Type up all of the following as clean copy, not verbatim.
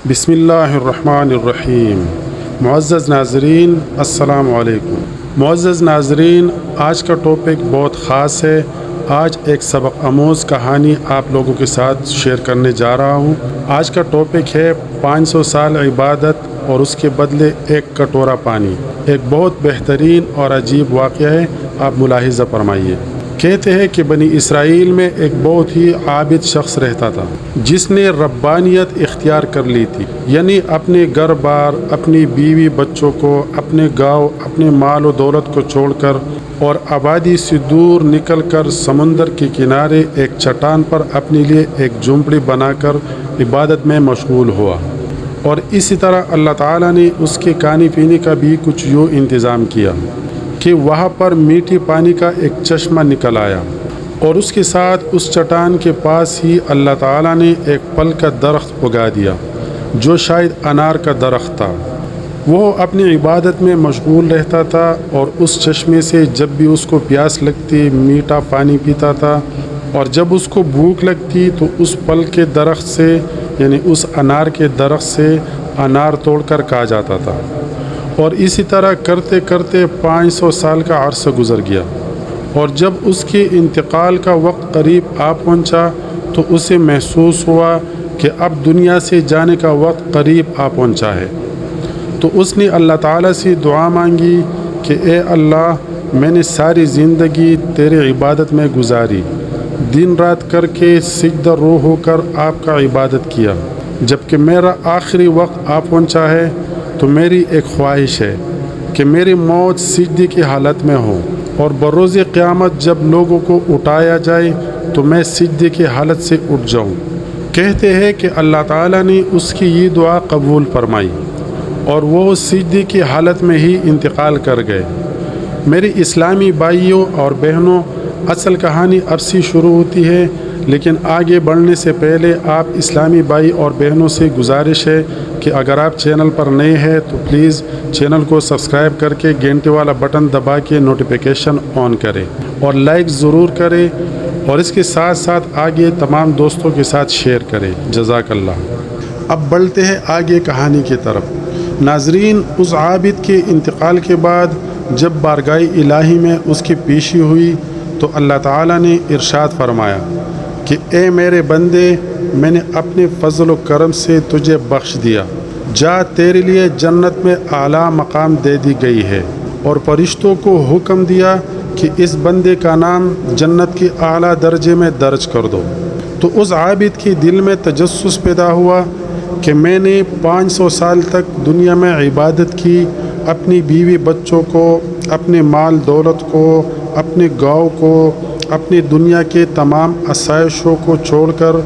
بسم اللہ الرحمن الرحیم۔ معزز ناظرین السلام علیکم۔ معزز ناظرین، آج کا ٹاپک بہت خاص ہے۔ آج ایک سبق آموز کہانی آپ لوگوں کے ساتھ شیئر کرنے جا رہا ہوں۔ آج کا ٹاپک ہے 500 سال عبادت اور اس کے بدلے ایک کٹورا پانی۔ ایک بہت بہترین اور عجیب واقعہ ہے، آپ ملاحظہ فرمائیے۔ کہتے ہیں کہ بنی اسرائیل میں ایک بہت ہی عابد شخص رہتا تھا جس نے ربانیت اختیار کر لی تھی، یعنی اپنے گھر بار، اپنی بیوی بچوں کو، اپنے گاؤں، اپنے مال و دولت کو چھوڑ کر اور آبادی سے دور نکل کر سمندر کے کنارے ایک چٹان پر اپنے لیے ایک جھونپڑی بنا کر عبادت میں مشغول ہوا۔ اور اسی طرح اللہ تعالیٰ نے اس کے کھانے پینے کا بھی کچھ یوں انتظام کیا کہ وہاں پر میٹھے پانی کا ایک چشمہ نکل آیا، اور اس کے ساتھ اس چٹان کے پاس ہی اللہ تعالیٰ نے ایک پھل کا درخت اگا دیا جو شاید انار کا درخت تھا۔ وہ اپنی عبادت میں مشغول رہتا تھا اور اس چشمے سے جب بھی اس کو پیاس لگتی میٹھا پانی پیتا تھا، اور جب اس کو بھوک لگتی تو اس پھل کے درخت سے یعنی اس انار کے درخت سے انار توڑ کر کھا جاتا تھا۔ اور اسی طرح کرتے کرتے 500 سال کا عرصہ گزر گیا، اور جب اس کے انتقال کا وقت قریب آ پہنچا تو اسے محسوس ہوا کہ اب دنیا سے جانے کا وقت قریب آ پہنچا ہے۔ تو اس نے اللہ تعالیٰ سے دعا مانگی کہ اے اللہ، میں نے ساری زندگی تیرے عبادت میں گزاری، دن رات کر کے سجدہ رو ہو کر آپ کا عبادت کیا۔ جب کہ میرا آخری وقت آ پہنچا ہے تو میری ایک خواہش ہے کہ میری موت سجدے کی حالت میں ہو، اور بروز قیامت جب لوگوں کو اٹھایا جائے تو میں سجدے کی حالت سے اٹھ جاؤں۔ کہتے ہیں کہ اللہ تعالیٰ نے اس کی یہ دعا قبول فرمائی اور وہ سجدے کی حالت میں ہی انتقال کر گئے۔ میری اسلامی بھائیوں اور بہنوں، اصل کہانی اب سے شروع ہوتی ہے، لیکن آگے بڑھنے سے پہلے آپ اسلامی بھائی اور بہنوں سے گزارش ہے کہ اگر آپ چینل پر نئے ہیں تو پلیز چینل کو سبسکرائب کر کے گھنٹے والا بٹن دبا کے نوٹیفیکیشن آن کریں اور لائک ضرور کریں، اور اس کے ساتھ ساتھ آگے تمام دوستوں کے ساتھ شیئر کریں۔ جزاک اللہ۔ اب بڑھتے ہیں آگے کہانی کی طرف۔ ناظرین، اس عابد کے انتقال کے بعد جب بارگاہ الہی میں اس کی پیشی ہوئی تو اللہ تعالیٰ نے ارشاد فرمایا کہ اے میرے بندے، میں نے اپنے فضل و کرم سے تجھے بخش دیا، جا تیرے لیے جنت میں اعلیٰ مقام دے دی گئی ہے، اور فرشتوں کو حکم دیا کہ اس بندے کا نام جنت کے اعلیٰ درجے میں درج کر دو۔ تو اس عابد کے دل میں تجسس پیدا ہوا کہ میں نے 500 سال تک دنیا میں عبادت کی، اپنی بیوی بچوں کو، اپنے مال دولت کو، اپنے گاؤں کو، اپنی دنیا کے تمام آسائشوں کو چھوڑ کر،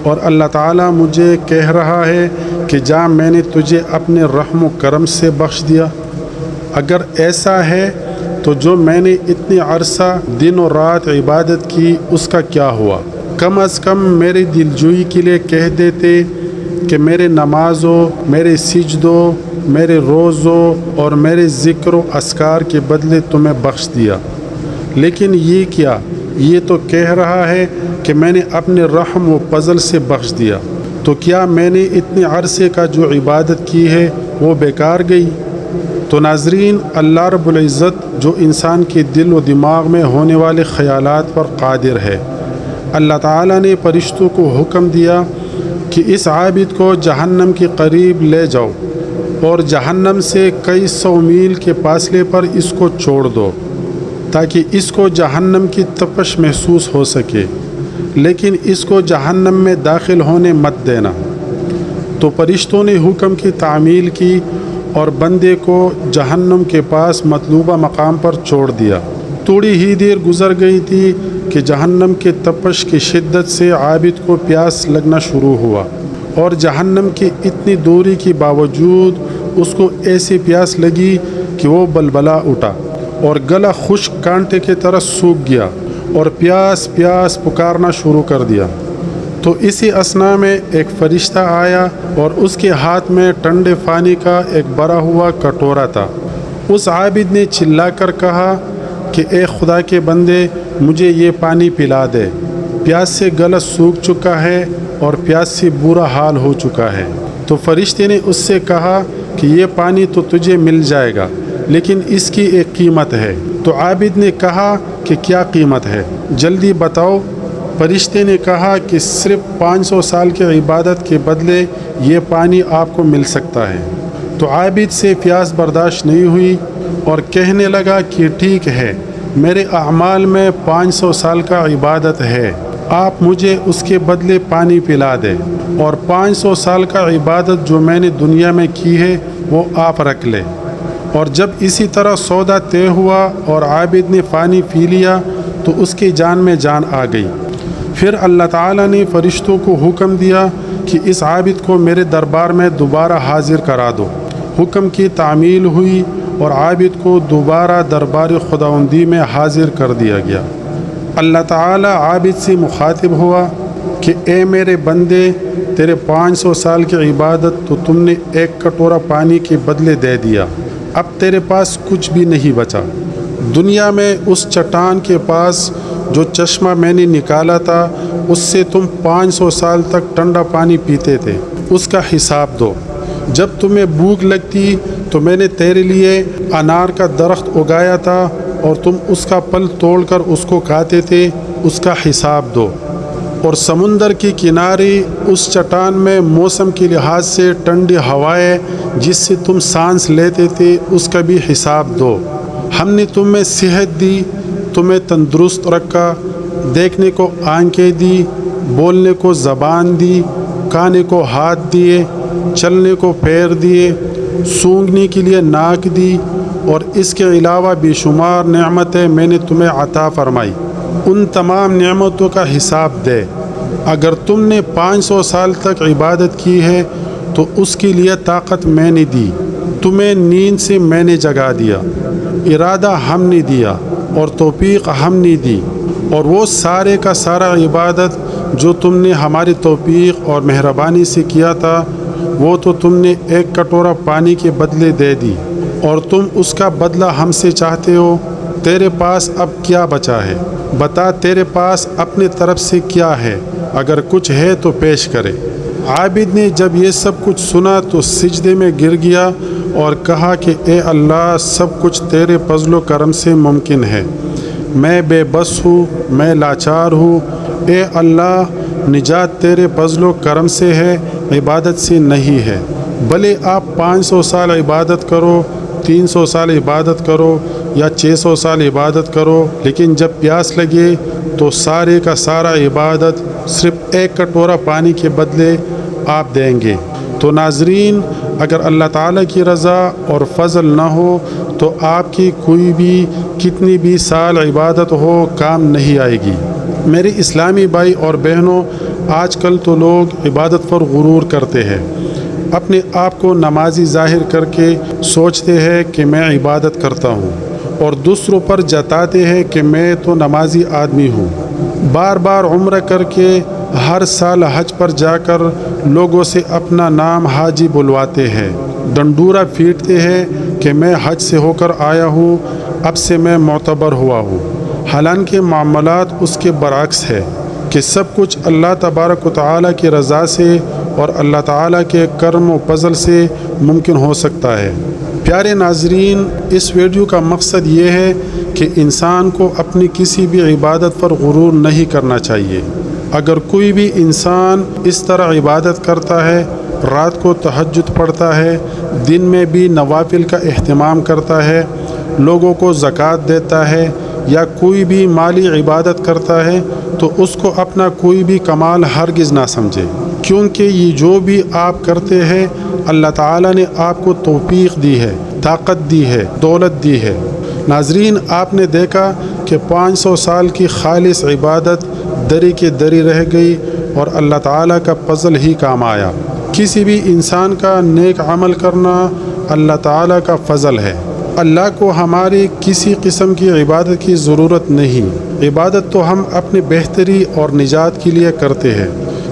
اور اللہ تعالیٰ مجھے کہہ رہا ہے کہ جا، میں نے تجھے اپنے رحم و کرم سے بخش دیا۔ اگر ایسا ہے تو جو میں نے اتنی عرصہ دن و رات عبادت کی اس کا کیا ہوا؟ کم از کم میری دلجوئی کے لیے کہہ دیتے کہ میرے نمازوں، میرے سجدوں، میرے روزوں اور میرے ذکر و اذکار کے بدلے تمہیں بخش دیا۔ لیکن یہ کیا؟ یہ تو کہہ رہا ہے کہ میں نے اپنے رحم و فضل سے بخش دیا۔ تو کیا میں نے اتنے عرصے کا جو عبادت کی ہے وہ بیکار گئی؟ تو ناظرین، اللہ رب العزت جو انسان کے دل و دماغ میں ہونے والے خیالات پر قادر ہے، اللہ تعالیٰ نے فرشتوں کو حکم دیا کہ اس عابد کو جہنم کے قریب لے جاؤ اور جہنم سے کئی 100 میل کے فاصلے پر اس کو چھوڑ دو تاکہ اس کو جہنم کی تپش محسوس ہو سکے، لیکن اس کو جہنم میں داخل ہونے مت دینا۔ تو فرشتوں نے حکم کی تعمیل کی اور بندے کو جہنم کے پاس مطلوبہ مقام پر چھوڑ دیا۔ تھوڑی ہی دیر گزر گئی تھی کہ جہنم کے تپش کی شدت سے عابد کو پیاس لگنا شروع ہوا، اور جہنم کی اتنی دوری کے باوجود اس کو ایسی پیاس لگی کہ وہ بلبلا اٹھا اور گلا خشک کانٹے کی طرح سوکھ گیا اور پیاس پیاس پکارنا شروع کر دیا۔ تو اسی اثنا میں ایک فرشتہ آیا اور اس کے ہاتھ میں ٹھنڈے پانی کا ایک بھرا ہوا کٹورا تھا۔ اس عابد نے چلا کر کہا کہ اے خدا کے بندے، مجھے یہ پانی پلا دے، پیاس سے گلا سوکھ چکا ہے اور پیاس سے برا حال ہو چکا ہے۔ تو فرشتے نے اس سے کہا کہ یہ پانی تو تجھے مل جائے گا، لیکن اس کی ایک قیمت ہے۔ تو عابد نے کہا کہ کیا قیمت ہے، جلدی بتاؤ۔ فرشتے نے کہا کہ صرف 500 سال کی عبادت کے بدلے یہ پانی آپ کو مل سکتا ہے۔ تو عابد سے پیاس برداشت نہیں ہوئی اور کہنے لگا کہ ٹھیک ہے، میرے اعمال میں 500 سال کا عبادت ہے، آپ مجھے اس کے بدلے پانی پلا دیں، اور 500 سال کا عبادت جو میں نے دنیا میں کی ہے وہ آپ رکھ لیں۔ اور جب اسی طرح سودا طے ہوا اور عابد نے پانی پی لیا تو اس کی جان میں جان آ گئی۔ پھر اللہ تعالیٰ نے فرشتوں کو حکم دیا کہ اس عابد کو میرے دربار میں دوبارہ حاضر کرا دو۔ حکم کی تعمیل ہوئی اور عابد کو دوبارہ دربار خداوندی میں حاضر کر دیا گیا۔ اللہ تعالیٰ عابد سے مخاطب ہوا کہ اے میرے بندے، تیرے 500 سال کی عبادت تو تم نے ایک کٹورا پانی کے بدلے دے دیا، اب تیرے پاس کچھ بھی نہیں بچا۔ دنیا میں اس چٹان کے پاس جو چشمہ میں نے نکالا تھا اس سے تم 500 سال تک ٹھنڈا پانی پیتے تھے، اس کا حساب دو۔ جب تمہیں بھوک لگتی تو میں نے تیرے لیے انار کا درخت اگایا تھا اور تم اس کا پھل توڑ کر اس کو کھاتے تھے، اس کا حساب دو۔ اور سمندر کے کنارے اس چٹان میں موسم کے لحاظ سے ٹھنڈی ہوائیں جس سے تم سانس لیتے تھے، اس کا بھی حساب دو۔ ہم نے تمہیں صحت دی، تمہیں تندرست رکھا، دیکھنے کو آنکھیں دی، بولنے کو زبان دی، کھانے کو ہاتھ دیے، چلنے کو پیر دیے، سونگھنے کے لیے ناک دی، اور اس کے علاوہ بے شمار نعمتیں میں نے تمہیں عطا فرمائی۔ ان تمام نعمتوں کا حساب دے۔ اگر تم نے 500 سال تک عبادت کی ہے تو اس کے لیے طاقت میں نے دی، تمہیں نیند سے میں نے جگا دیا، ارادہ ہم نے دیا اور توفیق ہم نے دی، اور وہ سارے کا سارا عبادت جو تم نے ہماری توفیق اور مہربانی سے کیا تھا وہ تو تم نے ایک کٹورا پانی کے بدلے دے دی، اور تم اس کا بدلہ ہم سے چاہتے ہو۔ تیرے پاس اب کیا بچا ہے؟ بتا، تیرے پاس اپنے طرف سے کیا ہے؟ اگر کچھ ہے تو پیش کرے۔ عابد نے جب یہ سب کچھ سنا تو سجدے میں گر گیا اور کہا کہ اے اللہ، سب کچھ تیرے فضل و کرم سے ممکن ہے، میں بے بس ہوں، میں لاچار ہوں۔ اے اللہ، نجات تیرے فضل و کرم سے ہے، عبادت سے نہیں ہے۔ بھلے آپ 500 سال عبادت کرو، 300 سال عبادت کرو یا 600 سال عبادت کرو، لیکن جب پیاس لگے تو سارے کا سارا عبادت صرف ایک کٹورا پانی کے بدلے آپ دیں گے۔ تو ناظرین، اگر اللہ تعالیٰ کی رضا اور فضل نہ ہو تو آپ کی کوئی بھی کتنی بھی سال عبادت ہو کام نہیں آئے گی۔ میرے اسلامی بھائی اور بہنوں، آج کل تو لوگ عبادت پر غرور کرتے ہیں، اپنے آپ کو نمازی ظاہر کر کے سوچتے ہیں کہ میں عبادت کرتا ہوں، اور دوسروں پر جتاتے ہیں کہ میں تو نمازی آدمی ہوں۔ بار بار عمرہ کر کے ہر سال حج پر جا کر لوگوں سے اپنا نام حاجی بلواتے ہیں، ڈنڈورا پیٹتے ہیں کہ میں حج سے ہو کر آیا ہوں، اب سے میں معتبر ہوا ہوں۔ حالانکہ معاملات اس کے برعکس ہے کہ سب کچھ اللہ تبارک و تعالیٰ کی رضا سے اور اللہ تعالیٰ کے کرم و فضل سے ممکن ہو سکتا ہے۔ پیارے ناظرین، اس ویڈیو کا مقصد یہ ہے کہ انسان کو اپنی کسی بھی عبادت پر غرور نہیں کرنا چاہیے۔ اگر کوئی بھی انسان اس طرح عبادت کرتا ہے، رات کو تہجد پڑھتا ہے، دن میں بھی نوافل کا اہتمام کرتا ہے، لوگوں کو زکوٰۃ دیتا ہے، یا کوئی بھی مالی عبادت کرتا ہے، تو اس کو اپنا کوئی بھی کمال ہرگز نہ سمجھے، کیونکہ یہ جو بھی آپ کرتے ہیں اللہ تعالیٰ نے آپ کو توفیق دی ہے، طاقت دی ہے، دولت دی ہے۔ ناظرین، آپ نے دیکھا کہ 500 سال کی خالص عبادت دری کے دری رہ گئی اور اللہ تعالیٰ کا فضل ہی کام آیا۔ کسی بھی انسان کا نیک عمل کرنا اللہ تعالیٰ کا فضل ہے۔ اللہ کو ہماری کسی قسم کی عبادت کی ضرورت نہیں، عبادت تو ہم اپنی بہتری اور نجات کے لیے کرتے ہیں۔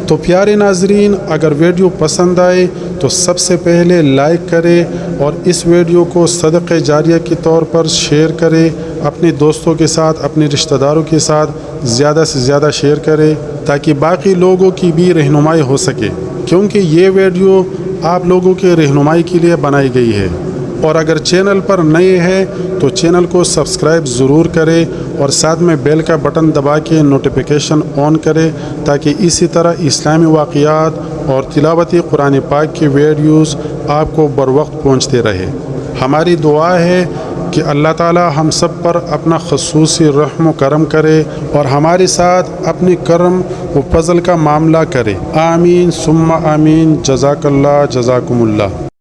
تو پیارے ناظرین، اگر ویڈیو پسند آئے تو سب سے پہلے لائک کرے اور اس ویڈیو کو صدقہ جاریہ کے طور پر شیئر کرے، اپنے دوستوں کے ساتھ، اپنے رشتہ داروں کے ساتھ زیادہ سے زیادہ شیئر کرے تاکہ باقی لوگوں کی بھی رہنمائی ہو سکے، کیونکہ یہ ویڈیو آپ لوگوں کے رہنمائی کے لیے بنائی گئی ہے۔ اور اگر چینل پر نئے ہیں تو چینل کو سبسکرائب ضرور کریں اور ساتھ میں بیل کا بٹن دبا کے نوٹیفیکیشن آن کریں تاکہ اسی طرح اسلامی واقعات اور تلاوتی قرآن پاک کی ویڈیوز آپ کو بر وقت پہنچتے رہے۔ ہماری دعا ہے کہ اللہ تعالی ہم سب پر اپنا خصوصی رحم و کرم کرے اور ہمارے ساتھ اپنے کرم و فضل کا معاملہ کرے۔ آمین ثم آمین۔ جزاک اللہ، جزاکم اللہ۔